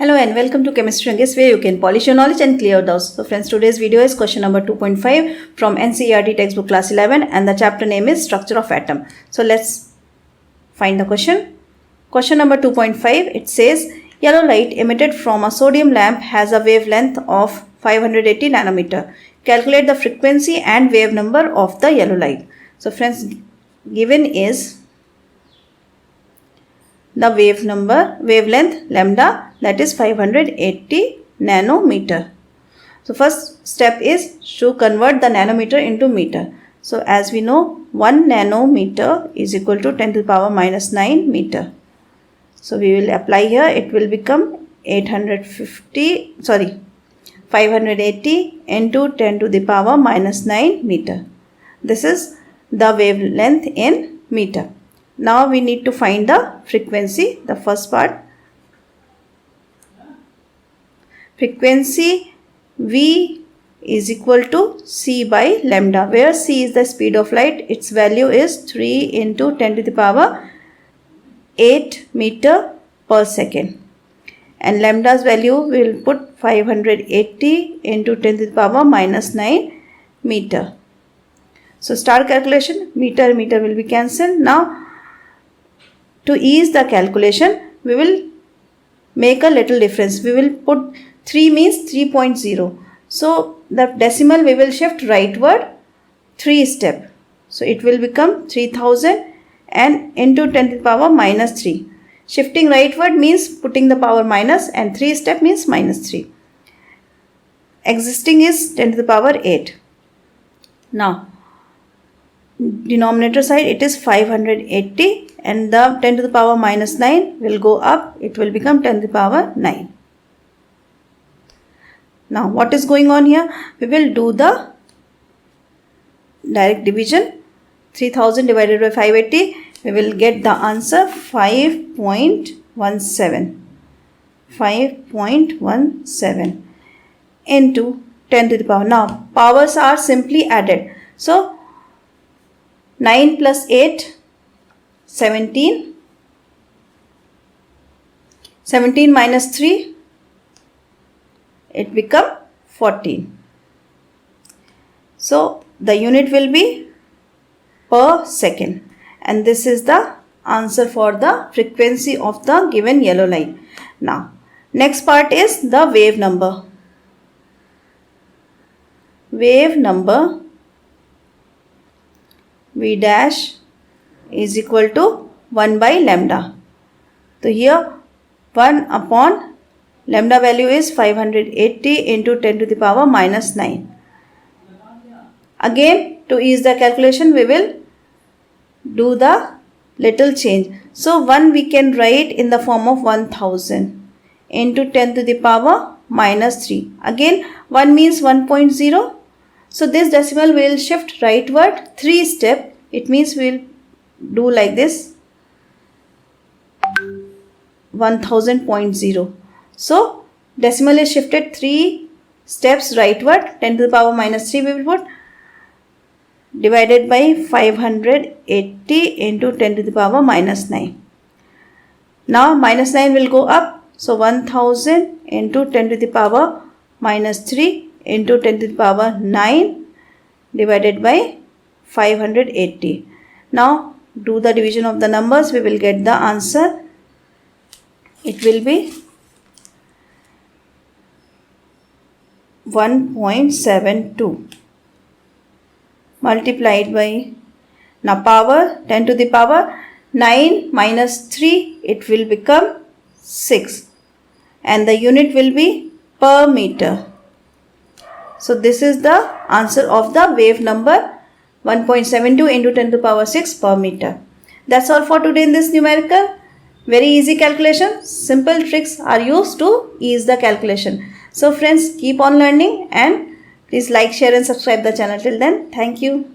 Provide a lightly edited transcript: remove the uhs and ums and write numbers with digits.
Hello and welcome to Chemistry English, where you can polish your knowledge and clear doubts. So friends, today's video is question number 2.5 from NCERT textbook class 11 and the chapter name is Structure of Atom. So let's find the question. Question number 2.5, it says yellow light emitted from a sodium lamp has a wavelength of 580 nanometer. Calculate the frequency and wave number of the yellow light. So friends, given is the wavelength lambda, that is 580 nanometer. So first step is to convert the nanometer into meter. So as we know, 1 nanometer is equal to 10 to the power minus 9 meter. So we will apply here, it will become 580 into 10 to the power minus 9 meter. This is the wavelength in meter. Now we need to find the frequency, the first part. Frequency V is equal to C by lambda, where C is the speed of light. Its value is 3 into 10 to the power 8 meter per second. And lambda's value we will put 580 into 10 to the power minus 9 meter. So start calculation, meter will be cancelled. Now to ease the calculation, we will make a little difference. We will put 3 means 3.0. So the decimal we will shift rightward 3 step. So it will become 3000 and into 10 to the power minus 3. Shifting rightward means putting the power minus and 3 step means minus 3. Existing is 10 to the power 8. Now denominator side it is 580 and the 10 to the power minus 9 will go up, it will become 10 to the power 9. Now what is going on here? We will do the direct division. 3000 divided by 580, we will get the answer 5.17. 5.17 into 10 to the power. Now powers are simply added. So 9 plus 8, 17. 17 minus 3, it become 14. So the unit will be per second. And this is the answer for the frequency of the given yellow light. Now next part is the wave number. Wave number V dash is equal to 1 by lambda. So here 1 upon lambda value is 580 into 10 to the power minus 9. Again to ease the calculation we will do the little change. So 1 we can write in the form of 1000 into 10 to the power minus 3. Again 1 means 1.0. So this decimal will shift rightward 3 step. It means we will do like this 1000.0. So decimal is shifted 3 steps rightward. 10 to the power minus 3 we will put divided by 580 into 10 to the power minus 9. Now minus 9 will go up. So 1000 into 10 to the power minus 3 into 10 to the power 9 divided by 580. Now do the division of the numbers, we will get the answer. It will be 1.72 multiplied by, now power 10 to the power 9 minus 3, it will become 6 and the unit will be per meter. So this is the answer of the wave number 1.72 into 10 to the power 6 per meter. That's all for today in this numerical. Very easy calculation. Simple tricks are used to ease the calculation. So friends, keep on learning and please like, share and subscribe the channel. Till then, thank you.